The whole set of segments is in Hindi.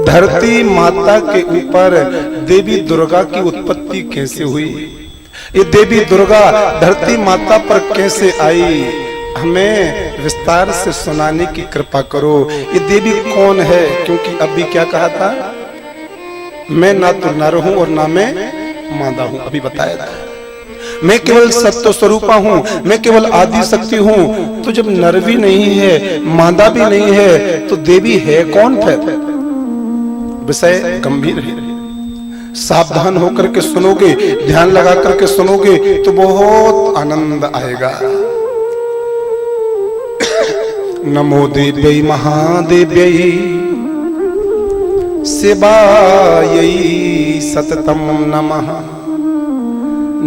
धरती माता के ऊपर देवी दुर्गा की उत्पत्ति कैसे हुई, ये देवी दुर्गा धरती माता पर कैसे आई, हमें विस्तार से सुनाने की कृपा करो। ये देवी कौन है? क्योंकि अभी क्या कहा था, मैं ना तो नर हूं और ना मैं मादा हूं, अभी बताया था। मैं केवल सत्य स्वरूपा हूं, मैं केवल आदि शक्ति हूं। तो जब नर भी नहीं है, मादा भी नहीं है, तो देवी है कौन? फिर विषय गंभीर है, सावधान होकर के सुनोगे, ध्यान लगा करके सुनोगे तो बहुत आनंद आएगा। नमो देव्यै महादेव्यै शिवायै सततम नमः।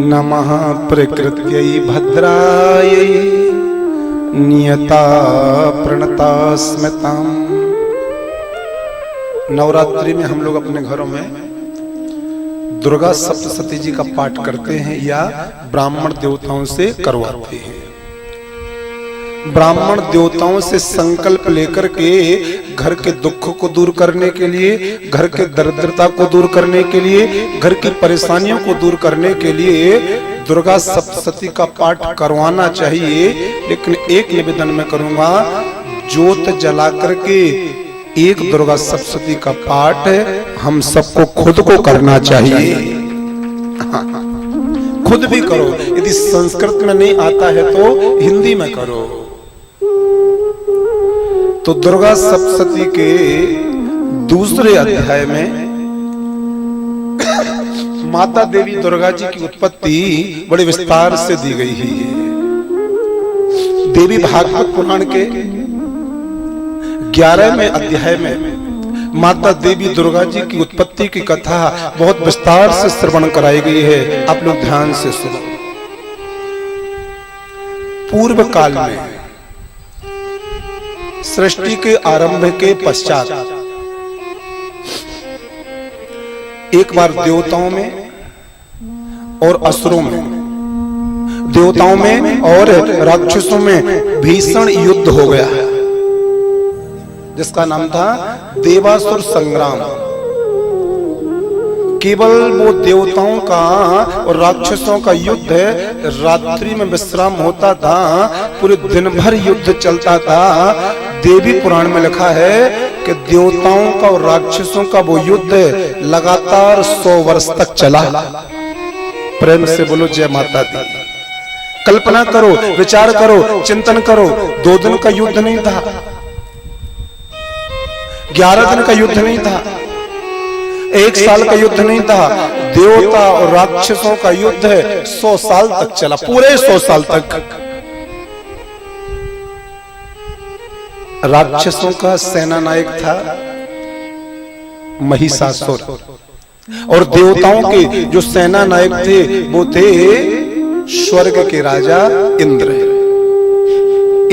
नमः प्रकृत्यै भद्रायै नियता प्रणता स्मृताम्। नवरात्रि में हम लोग अपने घरों में दुर्गा सप्तशती जी का पाठ करते हैं या ब्राह्मण देवताओं से करवाते हैं। ब्राह्मण देवताओं से संकल्प लेकर के घर के दुख को दूर करने के लिए, घर के दरिद्रता को दूर करने के लिए, घर की परेशानियों को दूर करने के लिए दुर्गा सप्तशती का पाठ करवाना चाहिए। लेकिन एक निवेदन मैं करूंगा, ज्योत जला करके एक दुर्गा सप्तशती का पाठ हम सबको खुद को करना चाहिए। खुद भी करो, यदि संस्कृत में नहीं आता है तो हिंदी में करो। तो दुर्गा सप्तशती के दूसरे अध्याय में माता देवी दुर्गा जी की उत्पत्ति बड़े विस्तार से दी गई है। देवी भागवत पुराण के 11वें अध्याय में माता देवी दुर्गा जी की उत्पत्ति की कथा बहुत विस्तार से श्रवण कराई गई है। आप लोग ध्यान से सुनो। पूर्व काल में सृष्टि के आरंभ के पश्चात एक बार देवताओं में और असुरों में, देवताओं में और राक्षसों में भीषण युद्ध हो गया, जिसका नाम था देवासुर संग्राम। केवल वो देवताओं का और राक्षसों का युद्ध रात्रि में विश्राम होता था, पूरे दिन भर युद्ध चलता था। देवी पुराण में लिखा है कि देवताओं का और राक्षसों का वो युद्ध लगातार 100 वर्ष तक चला। प्रेम से बोलो जय माता दी। कल्पना करो, विचार करो, चिंतन करो, 2 दिन का युद्ध नहीं था, 11 दिन का युद्ध नहीं था, 1 साल का युद्ध नहीं था। देवता और राक्षसों का युद्ध 100 साल तक चला, पूरे 100 साल तक। राक्षसों का सेना नायक था महिषासुर और देवताओं के जो सेना नायक थे वो थे स्वर्ग के राजा इंद्र।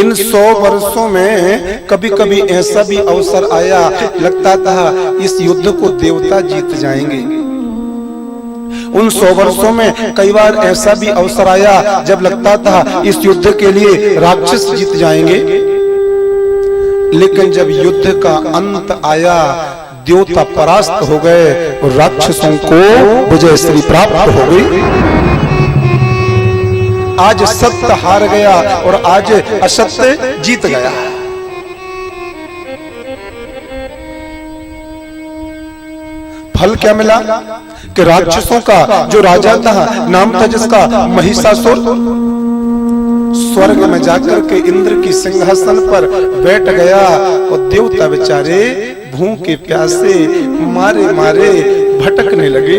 इन 100 वर्षों में कभी कभी ऐसा भी अवसर आया, लगता था इस युद्ध को देवता जीत जाएंगे। उन 100 वर्षों में कई बार ऐसा भी अवसर आया जब लगता था इस युद्ध के लिए राक्षस जीत जाएंगे। लेकिन जब युद्ध का अंत आया, देवता परास्त हो गए और राक्षसों को विजय श्री प्राप्त हो गई। आज सत्य हार गया और आज असत्य जीत गया। फल क्या मिला कि राक्षसों का जो राजा था, नाम था जिसका महिषासुर, स्वर्ग में जाकर के इंद्र की सिंहासन पर बैठ गया और देवता बेचारे भूखे प्यासे मारे मारे भटकने लगे।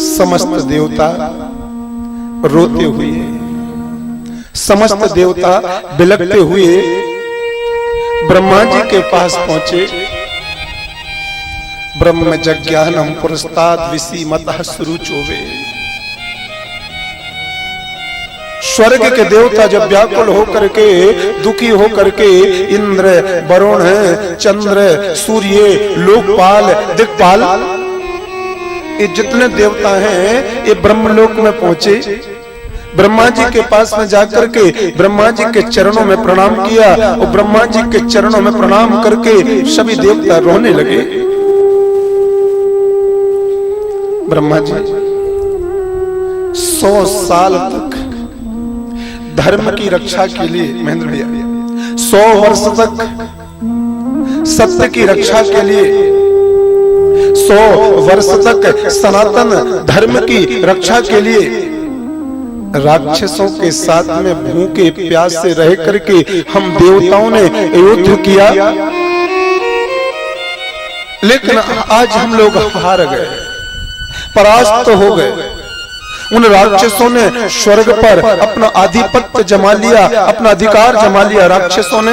समस्त देवता रोते हुए, समस्त देवता बिलखते हुए ब्रह्मा जी के पास पहुंचे। ब्रह्म जज्ञानम पुरस्ताद विसी मतः सुरुचोवे। स्वर्ग के देवता जब व्याकुल होकर के, दुखी होकर के, इंद्र, वरुण, चंद्र, सूर्य, लोकपाल, दिक्पाल, ये जितने देवता हैं ये ब्रह्मलोक में पहुंचे। ब्रह्मा जी के पास में जाकर के ब्रह्मा जी के चरणों में प्रणाम किया और ब्रह्मा जी के चरणों में प्रणाम करके सभी देवता रोने लगे। ब्रह्मा जी 100 साल तक धर्म की रक्षा के लिए, महेंद्र भैया 100 वर्ष तक सत्य की रक्षा के लिए, 100 वर्ष तक सनातन धर्म की रक्षा के लिए राक्षसों के साथ में भूखे प्यासे रह करके हम देवताओं ने युद्ध किया, लेकिन आज हम लोग हार गए, परास्त हो गए। उन राक्षसों ने स्वर्ग पर अपना आधिपत्य जमा लिया, अपना अधिकार जमा लिया। राक्षसों ने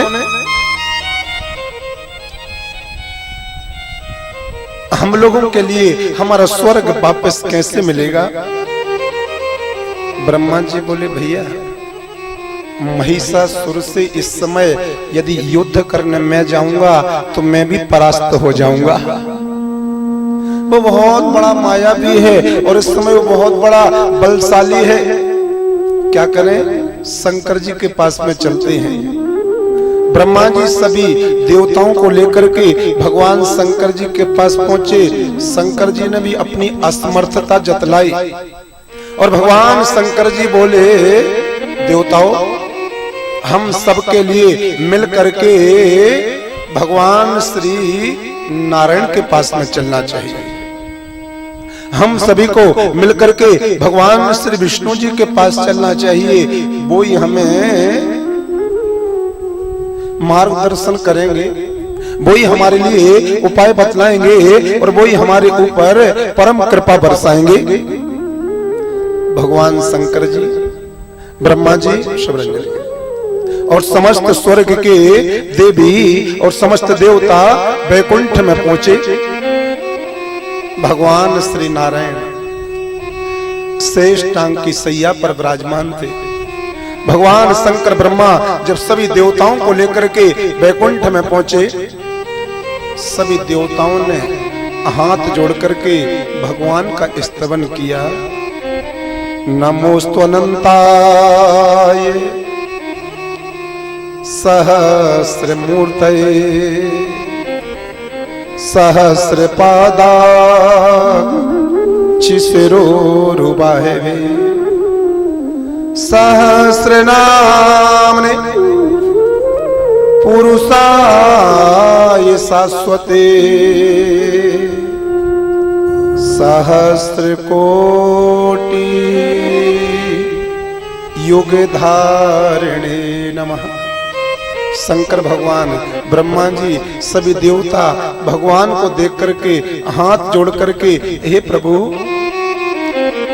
हम लोगों के लिए हमारा स्वर्ग वापस कैसे मिलेगा? ब्रह्मा जी बोले, भैया महिषासुर से इस समय यदि युद्ध करने मैं जाऊंगा तो मैं भी परास्त हो जाऊंगा। वो बहुत बड़ा मायावी है और इस समय वो बहुत बड़ा बलशाली है। क्या करें? शंकर जी के पास में चलते हैं। ब्रह्मा जी सभी देवताओं को लेकर के भगवान शंकर जी के पास पहुंचे। शंकर जी ने भी अपनी असमर्थता जतलाई और भगवान शंकर जी बोले, देवताओं हम सबके लिए मिल करके भगवान श्री नारायण के पास में चलना चाहिए। हम सभी को मिलकर के भगवान श्री विष्णु जी के पास चलना चाहिए। वो ही हमें मार्गदर्शन करेंगे, वो ही हमारे लिए उपाय बतलाएंगे और वो ही हमारे ऊपर परम कृपा बरसाएंगे। भगवान शंकर जी, ब्रह्मा जी, शिवरंजनी और समस्त स्वर्ग के देवी और समस्त देवता वैकुंठ में पहुंचे। भगवान श्री नारायण श्रेष्ठांग की सैया पर विराजमान थे। भगवान शंकर ब्रह्मा जब सभी देवताओं को लेकर के वैकुंठ में पहुंचे, सभी देवताओं ने हाथ जोड़ करके भगवान का स्तवन किया। नमोस्तु अनंताय सहस्रमूर्तये सहस्रपादा चिशिरोरुबाहवे सहस्रनाम्ने पुरुषाय शाश्वते सहस्रकोटि युग धारिणे नमः। शंकर भगवान, ब्रह्मा जी, सभी देवता भगवान को देख करके हाथ जोड़ करके, हे प्रभु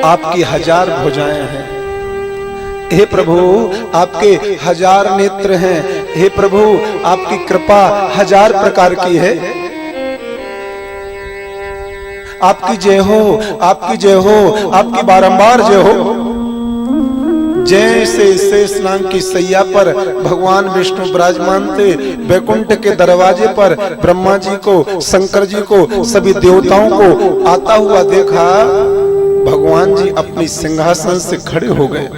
आपकी 1000 भुजाएं हैं, हे प्रभु आपके 1000 नेत्र हैं, हे प्रभु आपकी कृपा 1000 प्रकार की है। आपकी जय हो, आपकी जय हो, आपकी बारंबार जय हो। जैसे शेषनाग की सैया पर भगवान विष्णु विराजमान थे, वैकुंठ के दरवाजे पर ब्रह्मा जी को, शंकर जी को, सभी देवताओं को आता हुआ देखा। भगवान जी अपनी सिंहासन से खड़े हो गए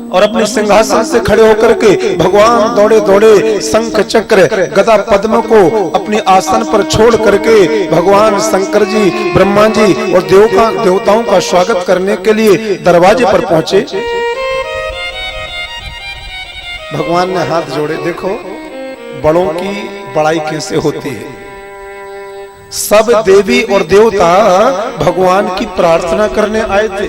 और अपने सिंहासन से खड़े होकर के भगवान दौड़े दौड़े शंख चक्र गदा पद्म को अपने आसन पर छोड़ करके भगवान शंकर जी, ब्रह्मा जी और देवताओं का स्वागत करने के लिए दरवाजे पर पहुंचे। भगवान ने हाथ जोड़े। देखो बड़ों की बड़ाई कैसे होती है। सब देवी और देवता भगवान की प्रार्थना करने आए थे,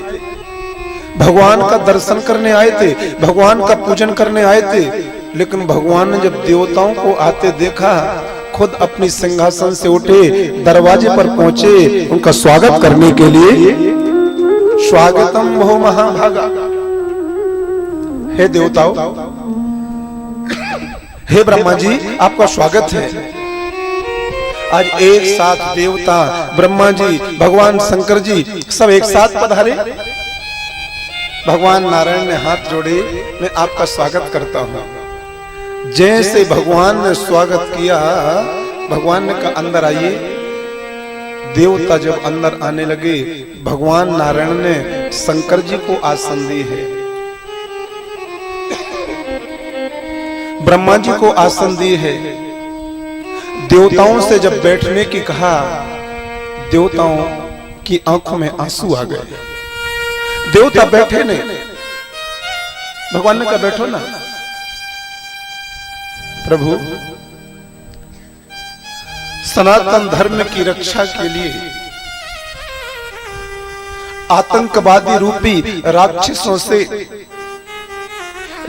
भगवान का दर्शन करने आए थे, भगवान का पूजन करने आए थे। लेकिन भगवान ने जब देवताओं को आते देखा, खुद अपनी सिंहासन से उठे, दरवाजे पर पहुंचे उनका स्वागत करने के लिए। स्वागतम भो महाभागा। हे देवताओं, हे ब्रह्मा जी, आपका स्वागत है। आज एक साथ देवता, ब्रह्मा जी, भगवान शंकर जी सब एक साथ पधारे। भगवान नारायण ने हाथ जोड़े, मैं आपका स्वागत करता हूं। जैसे भगवान ने स्वागत किया, भगवान ने कहा अंदर आइए। देवता जब अंदर आने लगे, भगवान नारायण ने शंकर जी को आसन दी है, ब्रह्मा जी को आसन दी है। देवताओं से जब बैठने की कहा, देवताओं की आंखों में आंसू आ गए। देवता बैठे नहीं, भगवान ने कहा बैठो ना। प्रभु, सनातन धर्म की रक्षा के लिए आतंकवादी रूपी राक्षसों से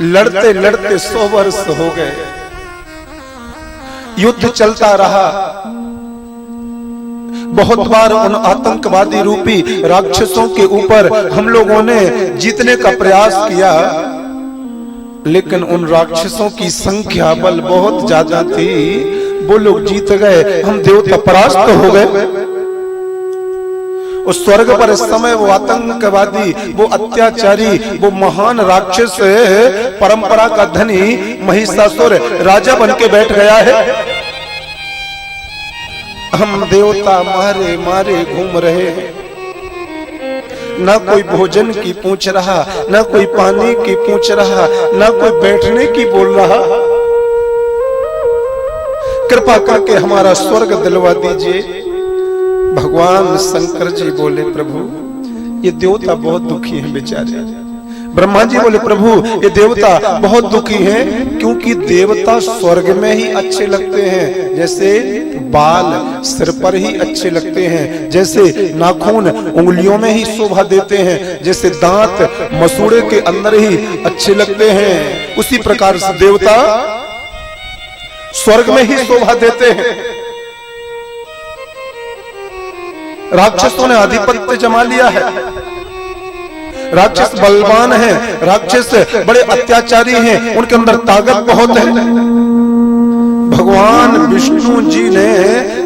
लड़ते लड़ते 100 वर्ष हो गए, युद्ध चलता रहा। बहुत बार उन आतंकवादी रूपी राक्षसों के ऊपर हम लोगों ने जीतने का प्रयास किया, लेकिन उन राक्षसों की संख्या बल बहुत ज्यादा थी, वो लोग जीत गए, हम देवता परास्त हो गए। उस स्वर्ग पर इस समय वो आतंकवादी, वो अत्याचारी, वो महान राक्षस परंपरा का धनी महिषासुर राजा बन के बैठ गया है। हम देवता मारे मारे घूम रहे हैं, ना कोई भोजन की पूछ रहा, ना कोई पानी की पूछ रहा, ना कोई बैठने की बोल रहा। कृपा करके हमारा स्वर्ग दिलवा दीजिए। भगवान शंकर जी बोले, प्रभु ये देवता बहुत दुखी हैं बेचारे। ब्रह्मा जी बोले, प्रभु ये देवता बहुत दुखी हैं, क्योंकि देवता स्वर्ग में ही अच्छे लगते हैं। जैसे बाल सिर पर ही अच्छे लगते हैं, जैसे नाखून उंगलियों में ही शोभा देते हैं, जैसे दांत मसूड़े के अंदर ही अच्छे लगते हैं, उसी प्रकार से देवता स्वर्ग में ही शोभा देते हैं। राक्षसों ने आधिपत्य जमा लिया है, राक्षस बलवान हैं, राक्षस बड़े अत्याचारी हैं, उनके अंदर ताकत बहुत है। भगवान विष्णु जी ने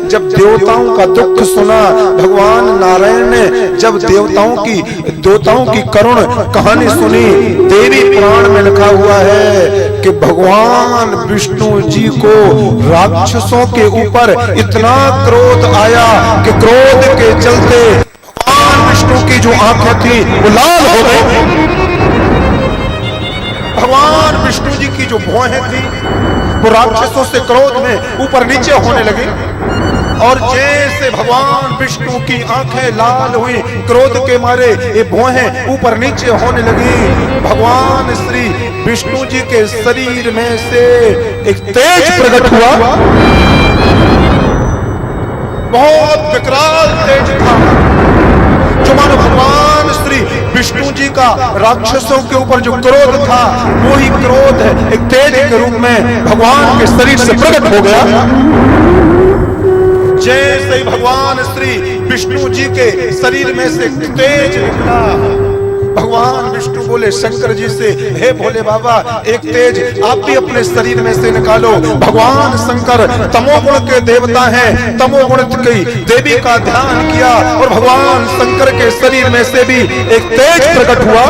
जब देवताओं का दुख सुना, भगवान नारायण ने जब देवताओं की करुण कहानी सुनी, देवी पुराण में लिखा हुआ है कि भगवान विष्णु जी को राक्षसों के ऊपर इतना क्रोध आया कि क्रोध के चलते भगवान विष्णु की जो आंखें थी वो लाल हो गई। भगवान विष्णु जी की जो भौहें थी वो राक्षसों से क्रोध में ऊपर नीचे होने लगी, और जैसे भगवान विष्णु की आंखें लाल हुई क्रोध के मारे, ये भौहें ऊपर नीचे होने लगी, भगवान श्री विष्णु जी के शरीर में से एक तेज प्रकट हुआ। बहुत विकराल तेज था, जो मानो भगवान श्री विष्णु जी का राक्षसों के ऊपर जो क्रोध था, वो ही क्रोध एक तेज के रूप में भगवान के शरीर से प्रकट हो गया। जैसे ही भगवान श्री विष्णु जी के शरीर में से तेज निकला, भगवान विष्णु बोले शंकर जी से, हे भोले बाबा एक तेज आप भी अपने शरीर में से निकालो। भगवान शंकर तमोगुण के देवता हैं, तमोगुण की देवी का ध्यान किया और भगवान शंकर के शरीर में से भी एक तेज प्रकट हुआ।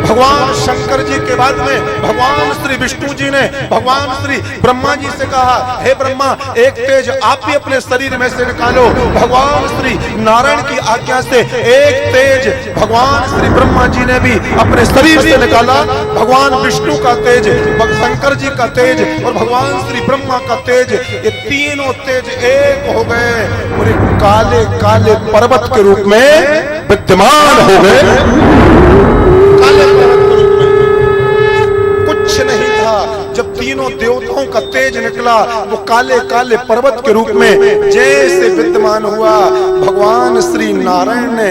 भगवान शंकर जी के बाद में भगवान श्री विष्णु जी ने भगवान श्री ब्रह्मा जी से कहा, हे ब्रह्मा एक तेज आप भी अपने शरीर में से निकालो। भगवान श्री नारायण की आज्ञा से एक तेज भगवान श्री ब्रह्मा जी ने भी अपने शरीर से निकाला। भगवान विष्णु का तेज, शंकर जी का तेज और भगवान श्री ब्रह्मा का तेज, ये तीनों तेज एक हो गए और एक काले काले पर्वत के रूप में विद्यमान हो गए। काले पर्वत के रूप में कुछ नहीं था। जब तीनों देवताओं का तेज निकला, वो काले काले पर्वत के रूप में जैसे विद्यमान हुआ, भगवान श्री नारायण ने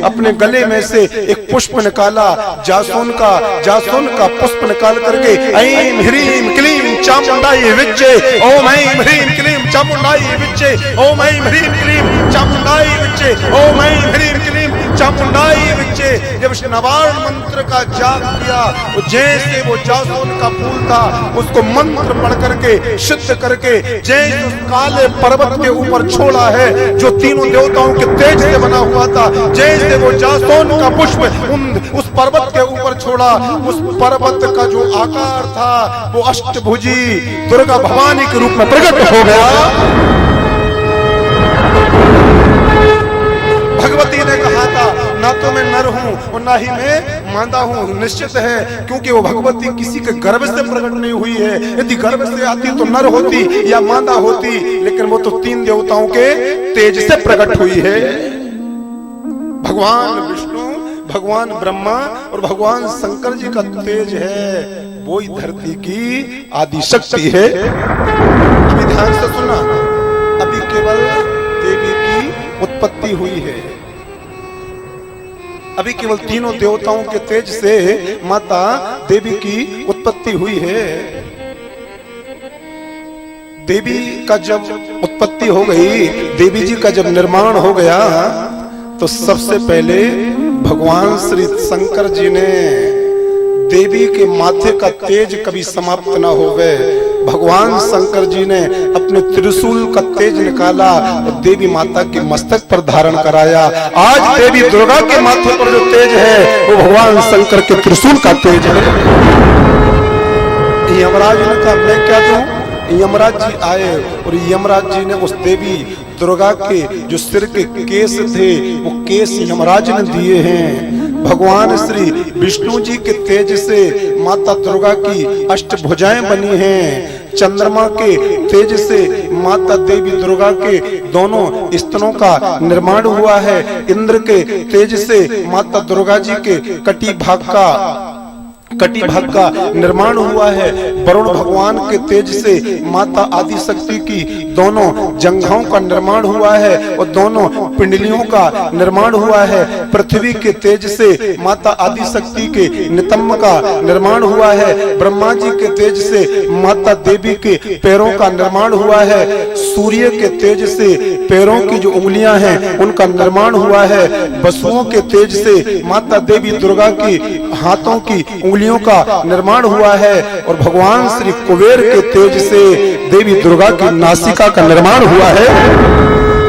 अपने गले में से एक पुष्प निकाला, जासुन का पुष्प निकाल करके ऐं ह्रीं क्लीं चामुंडाई विच्चे, ओम ऐं ह्रीं क्लीं चामुंडाई विच्चे, ओम ऐं ह्रीं क्लीं चामुंडाई विच्चे, ओम ऐं ह्रीं क्लीं चामुंडाई विच्चे। जब नवारण मंत्र का जाप किया, जैसे वो जासुन का फूल था उसको मंत्र पढ़ करके सिद्ध करके जैसे उस काले पर्वत के ऊपर छोड़ा है, जो तीनों देवताओं के तेज से बना हुआ था, जैसे वो जासुन का पुष्प उस पर्वत के ऊपर छोड़ा, उस पर्वत का जो आकार था वो अष्टभुजी दुर्गा भवानी के रूप में प्रकट हो गया। भगवती ने कहा था ना तो मैं नर हूं और ना ही मैं मादा हूं। निश्चित है, क्योंकि वो भगवती किसी के गर्भ से प्रकट नहीं हुई है। यदि गर्भ से आती तो नर होती या मादा होती, लेकिन वो तो 3 देवताओं के तेज से प्रकट हुई है। भगवान विष्णु, भगवान ब्रह्मा और भगवान शंकर जी का तेज है, वो ही धरती की आदि शक्ति है। अभी ध्यान से सुना, अभी केवल देवी की उत्पत्ति हुई है। अभी केवल तीनों देवताओं के तेज से माता देवी की उत्पत्ति हुई है। देवी का जब उत्पत्ति हो गई, देवी जी का जब निर्माण हो गया, तो सबसे पहले भगवान श्री शंकर जी ने देवी के माथे का तेज कभी समाप्त ना होवे, भगवान शंकर जी ने अपने त्रिशूल का तेज निकाला और देवी माता के मस्तक पर धारण कराया। आज देवी दुर्गा के माथे पर जो तेज है वो भगवान शंकर के त्रिशूल का तेज है। यमराज ने कहा मैं क्या दूं? यमराज जी आए और यमराज जी ने उस देवी दुर्गा के जो सिर के केस थे वो केस यमराज ने दिए हैं। भगवान श्री विष्णु जी के तेज से माता दुर्गा की अष्टभुजाएं बनी हैं। चंद्रमा के तेज से माता देवी दुर्गा के दोनों स्तनों का निर्माण हुआ है। इंद्र के तेज से माता दुर्गा जी के कटी भाग का निर्माण हुआ है। वरुण भगवान के तेज से माता आदि शक्ति की दोनों जंघाओं का निर्माण हुआ है और दोनों पिंडलियों का निर्माण हुआ है। पृथ्वी के तेज से माता आदि शक्ति के नितंब का निर्माण हुआ है। ब्रह्मा जी के तेज से माता देवी के पैरों का निर्माण हुआ है। सूर्य के तेज से पैरों की जो उंगलियां हैं उनका निर्माण हुआ है। वसुओं के तेज से माता देवी दुर्गा की हाथों की उंगलियों का निर्माण हुआ है और भगवान श्री कुबेर के तेज से देवी दुर्गा की नासिका का निर्माण हुआ है।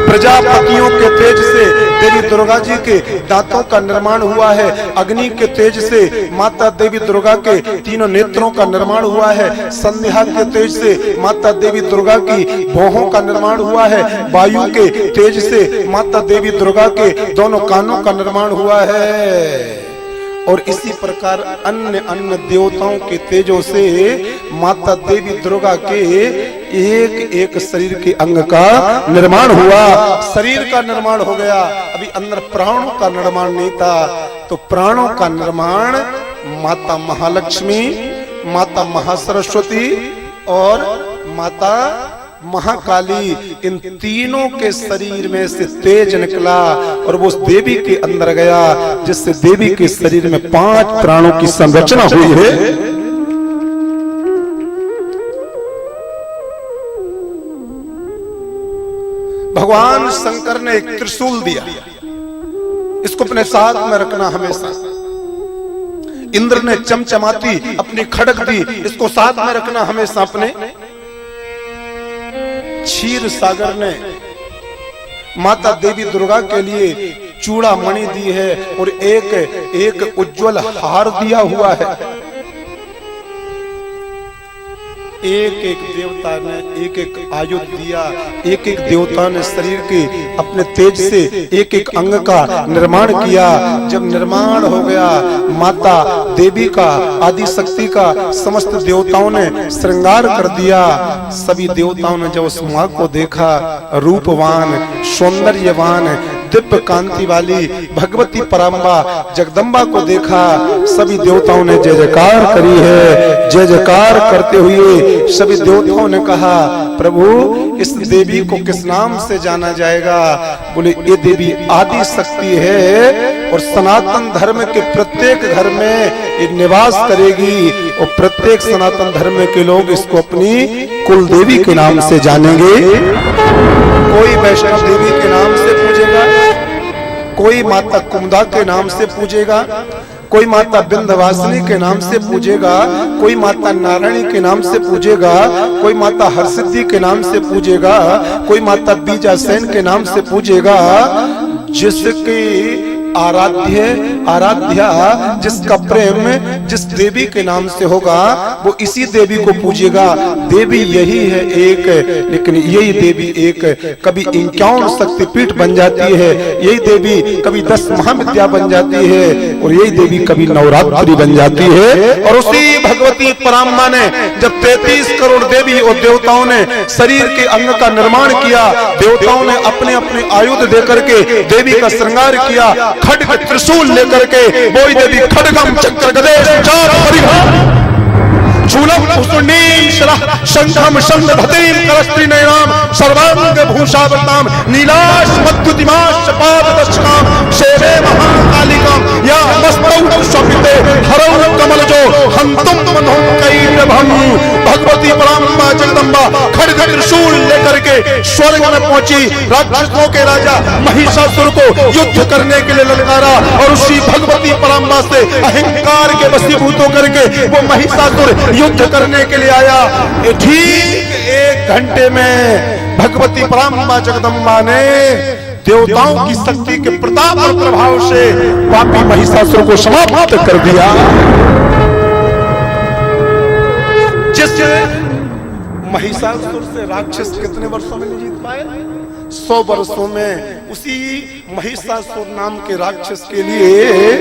प्रजापतियों के तेज से देवी दुर्गा जी के दांतों का निर्माण हुआ है। अग्नि के तेज से माता देवी दुर्गा के तीनों नेत्रों का निर्माण हुआ है। संध्या के तेज से माता देवी दुर्गा की भौहों का निर्माण हुआ है। वायु के तेज से माता देवी दुर्गा के दोनों कानों का निर्माण हुआ है। और इसी प्रकार अन्य अन्य देवताओं के तेजों से माता देवी दुर्गा के एक एक शरीर के अंग का निर्माण हुआ। शरीर का निर्माण हो गया, अभी अंदर प्राणों का निर्माण नहीं था। तो प्राणों का निर्माण माता महालक्ष्मी, माता महासरस्वती और माता महाकाली, इन तीनों के शरीर में से तेज निकला और वो उस देवी के अंदर गया, जिससे देवी के शरीर में 5 प्राणों की संरचना हुई है। भगवान शंकर ने एक त्रिशूल दिया, इसको अपने साथ में रखना हमेशा। इंद्र ने चमचमाती अपनी खड़ग दी, इसको साथ में रखना हमेशा अपने। क्षीर सागर ने माता देवी दुर्गा के लिए चूड़ा मणि दी है और एक उज्जवल हार दिया हुआ है। एक एक देवता ने एक एक आयुध दिया, एक एक देवता ने शरीर के अपने तेज से एक एक अंग का निर्माण किया। जब निर्माण हो गया, माता देवी का आदि शक्ति का समस्त देवताओं ने श्रृंगार कर दिया। सभी देवताओं ने जब उस मां को देखा, रूपवान, सौंदर्यवान, दिव्य कांति वाली भगवती पराम्बा जगदम्बा को देखा, सभी देवताओं ने जय जयकार करी है। जय जयकार करते हुए सभी देवताओं ने कहा, प्रभु इस देवी को किस नाम से जाना जाएगा? बोले ये देवी आदि शक्ति है और सनातन धर्म के प्रत्येक घर में ये निवास करेगी और प्रत्येक सनातन धर्म के लोग इसको अपनी कुल देवी के नाम से जानेंगे। कोई वैष्णव देवी के नाम से पूजेगा, कोई माता कुमुदा के नाम से पूजेगा, कोई माता विंध्यवासिनी के नाम से पूजेगा, कोई माता नारायणी के नाम से पूजेगा, कोई माता हरसिद्धि के नाम से पूजेगा, कोई माता बीजासेन के नाम से पूजेगा। जिसके आराध्य आराध्या, जिसका प्रेम जिस देवी के नाम से होगा वो इसी देवी को पूजेगा। देवी यही है एक, लेकिन यही देवी एक कभी 51 शक्तिपीठ बन जाती है, यही देवी कभी 10 महाविद्या बन जाती है, और यही देवी कभी नवरात्रि बन जाती है। और उसी भगवती पराम्बा ने जब 33 करोड़ देवी और देवताओं ने शरीर के अंग का निर्माण किया, देवताओं ने अपने अपने आयुध देकर के देवी का श्रृंगार किया, खड्ग त्रिशूल लेकर के, वही देवी खड्गम चक्र गदेश चार परिघ शूलम पुष्णीम शरः शंखम शंखधतीम करस्त्री नयनाम सर्वांग भूषावताम नीलाश मद्युतिमाश पाददशकाम शेवे महाकालिकाम या मस्तौ स्वपिते हरौ कमलजो हंतुम मनों कैरभम। भगवती पराम्बा जगदम्बा खड्ग त्रिशूल लेकर के स्वर्ग में पहुंची, राक्षसों के राजा महिषासुर को युद्ध करने के लिए ललकारा, और उसी भगवती पराम्बा से अहंकार के वशीभूत होकर के वो महिषासुर युद्ध करने के लिए आया। ठीक 1 घंटे में भगवती पराम्बा जगदम्बा ने देवताओं की शक्ति के प्रताप और प्रभाव से पापी महिषासुर को समाप्त कर दिया। जिस महिषासुर से राक्षस कितने वर्षों में नहीं जीत पाए? 100 वर्षों में। उसी महिषासुर नाम के राक्षस के लिए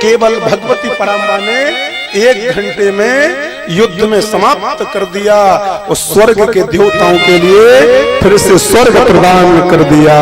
केवल भगवती पराम्बा ने 1 घंटे में युद्ध में समाप्त कर दिया, और स्वर्ग के देवताओं के लिए फिर से स्वर्ग प्रदान कर दिया।